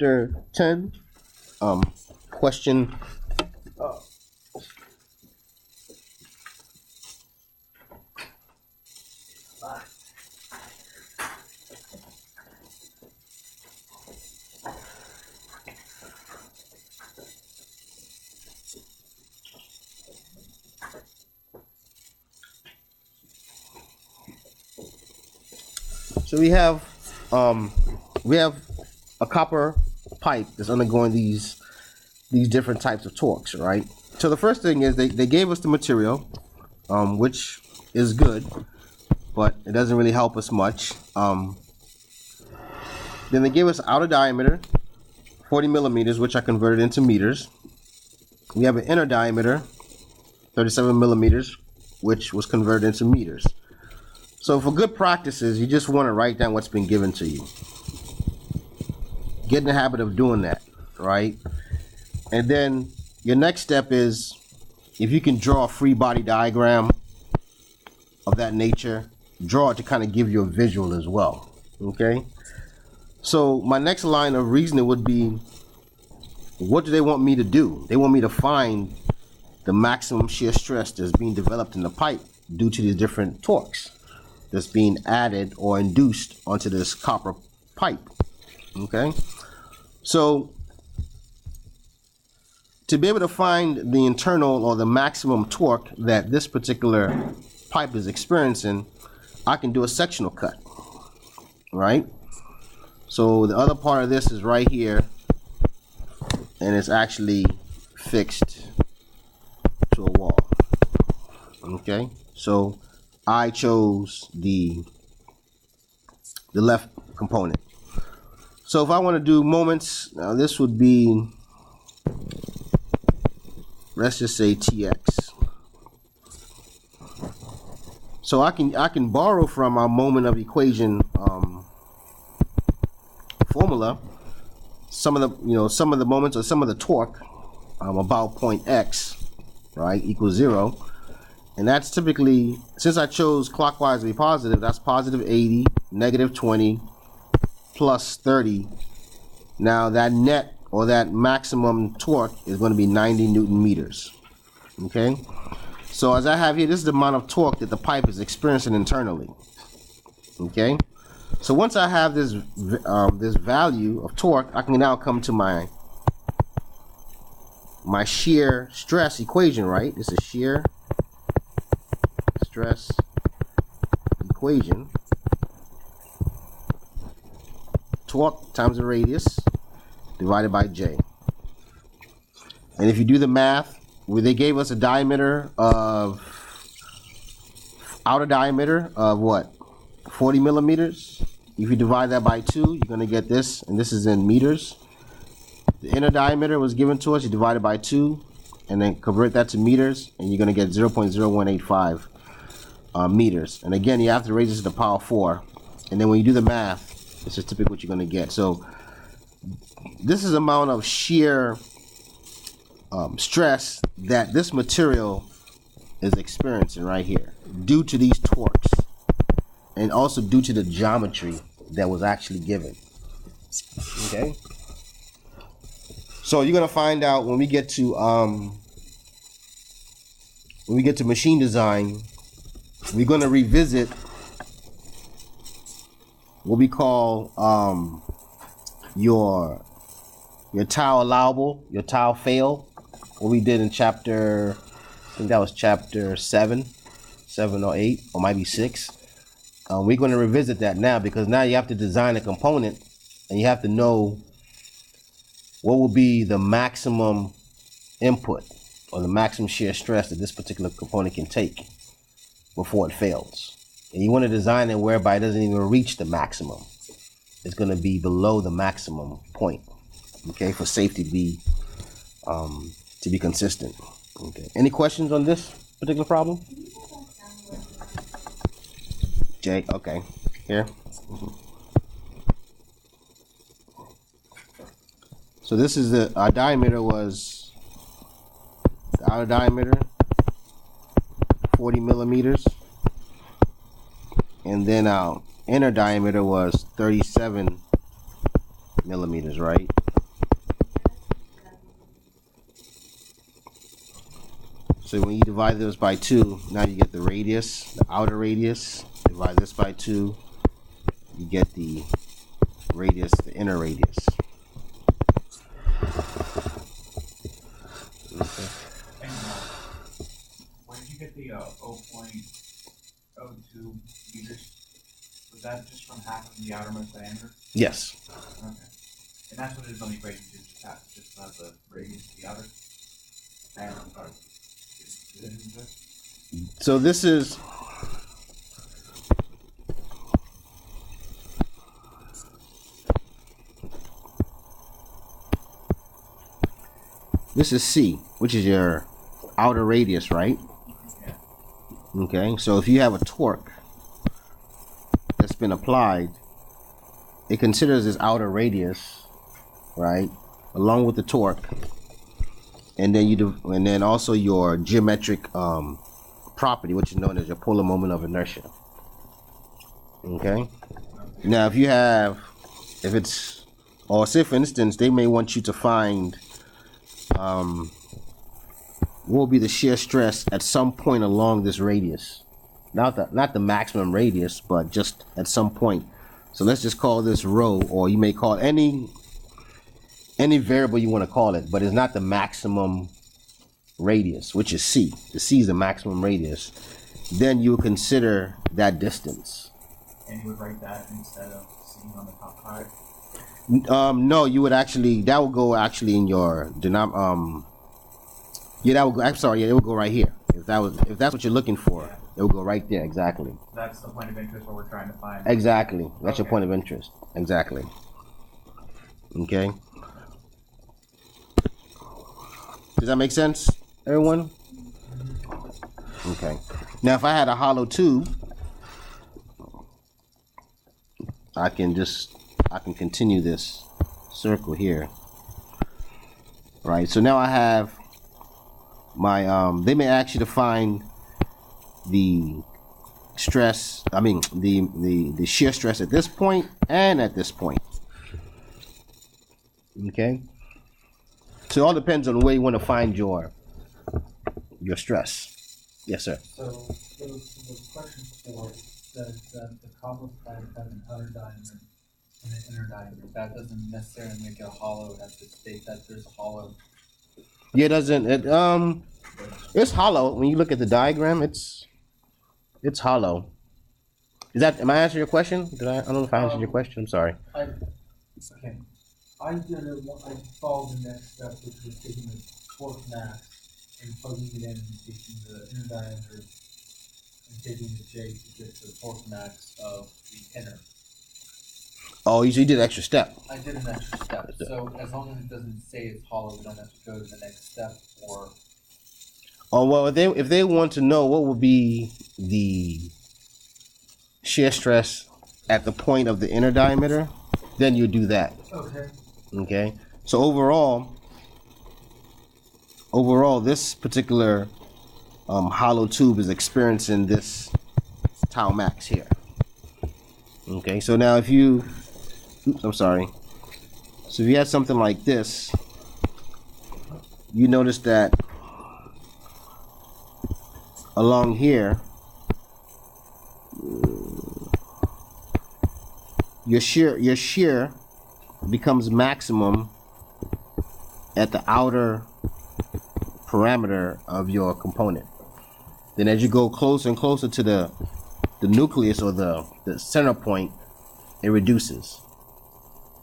chapter 10, question. So we have a copper pipe that's undergoing these different types of torques, right? So the first thing is they gave us the material, which is good, but it doesn't really help us much. Then they gave us outer diameter, 40 millimeters, which I converted into meters. We have an inner diameter, 37 millimeters, which was converted into meters. So for good practices, you just want to write down what's been given to you. Get in the habit of doing that, right? And then your next step is, if you can draw a free body diagram of that nature, draw it to kind of give you a visual as well, okay? So my next line of reasoning would be, what do they want me to do? They want me to find the maximum shear stress that's being developed in the pipe due to these different torques that's being added or induced onto this copper pipe, okay? So to be able to find the internal or the maximum torque that this particular pipe is experiencing, I can do a sectional cut, right? So the other part of this is right here, and it's actually fixed to a wall, okay? So I chose the left component. So if I want to do moments, now this would be, let's just say TX. So I can borrow from our moment of equation formula some of the moments or some of the torque about point X, right, equals 0. And that's typically, since I chose clockwise to be positive, that's positive 80, negative 20, plus 30. Now that net or that maximum torque is going to be 90 Newton meters. Okay? So as I have here, this is the amount of torque that the pipe is experiencing internally. Okay? So once I have this this value of torque, I can now come to my shear stress equation, right? This is shear stress equation. Torque times the radius divided by J. And if you do the math, where they gave us a diameter of, outer diameter of what? 40 millimeters. If you divide that by 2, you're going to get this, and this is in meters. The inner diameter was given to us, you divide it by 2, and then convert that to meters, and you're going to get 0.0185 meters. And again, you have to raise this to the power 4, and then when you do the math, this is typically what you're going to get. So this is the amount of shear stress that this material is experiencing right here due to these torques, and also due to the geometry that was actually given. Okay, so you're gonna find out when we get to machine design, we're gonna revisit what we call your tau allowable, your tau fail, what we did in chapter, I think that was chapter 7 or 8, or might be 6. We're going to revisit that now, because now you have to design a component and you have to know what will be the maximum input or the maximum shear stress that this particular component can take before it fails. And you want to design it whereby it doesn't even reach the maximum. It's going to be below the maximum point, okay, for safety to be consistent. Okay. Any questions on this particular problem? Jay, okay. Here. So this is our diameter was, the outer diameter, 40 millimeters. And then our inner diameter was 37 millimeters, right? So when you divide those by 2, now you get the radius, the outer radius. Divide this by 2, you get the radius, the inner radius. Okay. And where did you get the 0.02 meters? Was that just from half of the outermost diameter? Yes. Okay. And that's what it is on the equation, just have the radius of the outer. And so this is C, which is your outer radius, right? Yeah. Okay, so if you have a torque that's been applied, it considers this outer radius, right, along with the torque, and then and then also your geometric property, which is known as your polar moment of inertia. Okay. Now, if it's, or say for instance, they may want you to find what will be the shear stress at some point along this radius, not the maximum radius, but just at some point. So let's just call this rho, or you may call it any variable you want to call it, but it's not the maximum radius, which is C. The C is the maximum radius. Then you would consider that distance. And you would write that instead of C on the top part? No, you would actually, that would go actually in your yeah, that would go, I'm sorry, yeah, it would go right here. If that's what you're looking for, yeah, it would go right there, exactly. That's the point of interest what we're trying to find. Exactly. That's okay. Your point of interest. Exactly. Okay. Does that make sense, everyone? Okay. Now, if I had a hollow tube, I can continue this circle here. Right. So now I have my they may ask you to find the stress, the shear stress at this point and at this point. Okay. So it all depends on where you want to find your stress. Yes, sir. So the question 4 says that the cobble pipe has an outer diameter and an inner diameter. That doesn't necessarily make it hollow. It has to state that there's a hollow. Yeah, it doesn't. It's hollow. When you look at the diagram, it's hollow. Am I answering your question? I don't know if I answered your question. I'm sorry. Okay. I followed the next step, which was taking the torque max and plugging it in and taking the inner diameter and taking the J to get the torque max of the inner. Oh, you did an extra step. I did an extra step. So as long as it doesn't say it's hollow, we don't have to go to the next step. Or oh well, if they want to know what will be the shear stress at the point of the inner diameter, then you do that. Okay. Okay. So overall, this particular hollow tube is experiencing this tau max here. Okay. So now if you, I'm sorry. So if you had something like this, you notice that along here, your shear becomes maximum at the outer parameter of your component. Then as you go closer and closer to the nucleus or the center point, it reduces.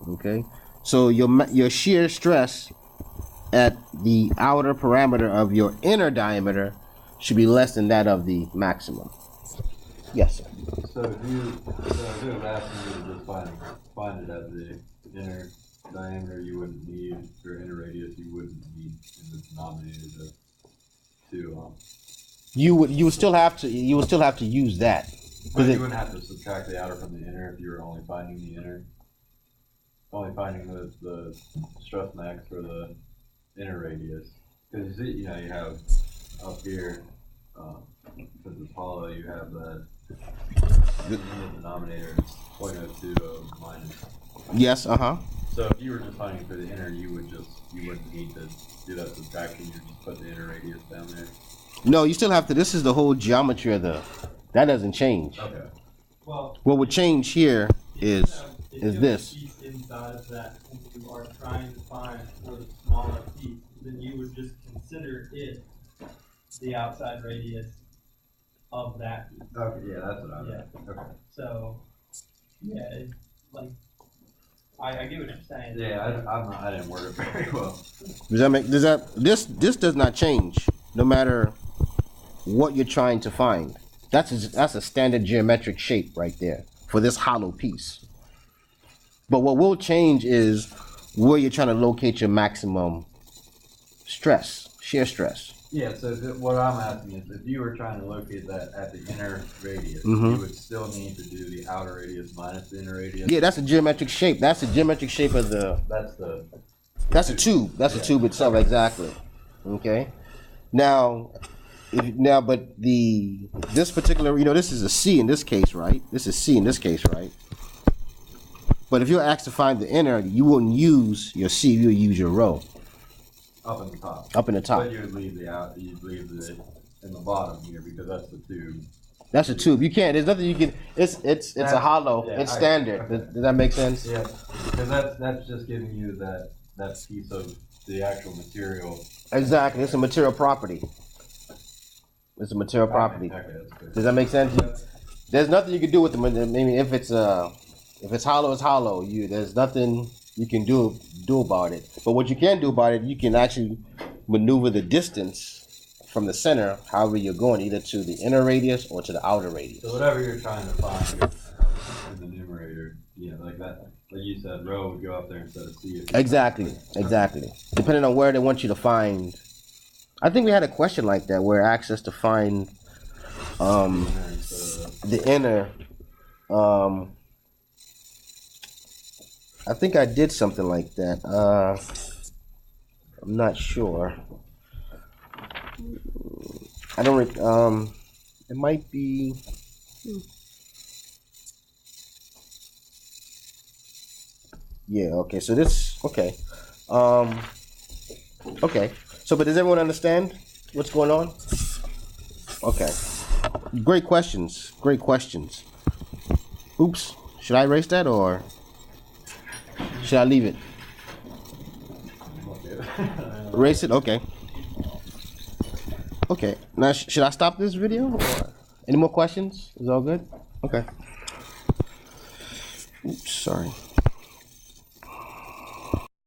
Okay, so your shear stress at the outer parameter of your inner diameter should be less than that of the maximum. Yes, sir. So if it was asking you to just find it at the inner diameter, you wouldn't need, or inner radius, you wouldn't need in the denominator to you would still have to use that. But you wouldn't have to subtract the outer from the inner if you were only finding the inner. Only finding the stress max for the inner radius. Because you have up here, because it's hollow, you have that in the denominator, 0.02 minus. Yes, So if you were just finding for the inner, you wouldn't need to do that subtraction. You just put the inner radius down there. No, you still have to. This is the whole geometry of the. That doesn't change. Okay. Well, What would change here is if is you have this. a piece inside of that, and you are trying to find for the smaller piece, then you would just consider it the outside radius of that piece. Okay, yeah, that's what I meant. Yeah. Okay. So, yeah, it's like, I get what you're saying. Yeah, I didn't word it very well. This does not change no matter what you're trying to find. That's a standard geometric shape right there for this hollow piece. But what will change is where you're trying to locate your maximum stress, shear stress. Yeah, so what I'm asking is, if you were trying to locate that at the inner radius, Mhm. you would still need to do the outer radius minus the inner radius. Yeah, that's a geometric shape. That's the geometric shape of the. That's a tube. That's a tube itself, exactly. Okay. Now, but this particular, this is a C in this case, right? This is C in this case, right? But if you're asked to find the inner, you wouldn't use your C. You'll use your rho. Up in the top. Up in the top. But you'd leave the in the bottom here because that's the tube. That's a tube. You can't. There's nothing you can. It's a hollow. Yeah, it's standard. okay. Does that make sense? Yeah, because that's just giving you that piece of the actual material. Exactly. It's a material property. It's a material property. Okay, that's good. Does that make sense? There's nothing you can do with them. I mean, if it's hollow, it's hollow. There's nothing you can do about it. But what you can do about it, you can actually maneuver the distance from the center, however you're going, either to the inner radius or to the outer radius. So whatever you're trying to find in the numerator, like that, like you said, rho would go up there instead of C. Exactly. Depending on where they want you to find. I think we had a question like that where it asked us to find the inner. I think I did something like that. I'm not sure. I don't. It might be. Yeah. Okay. So this. Okay. Okay. So, but does everyone understand what's going on? Okay. Great questions. Oops. Should I erase that or should I leave it? Erase it? Okay. Okay. Now, should I stop this video? Or any more questions? Is all good? Okay. Oops, sorry.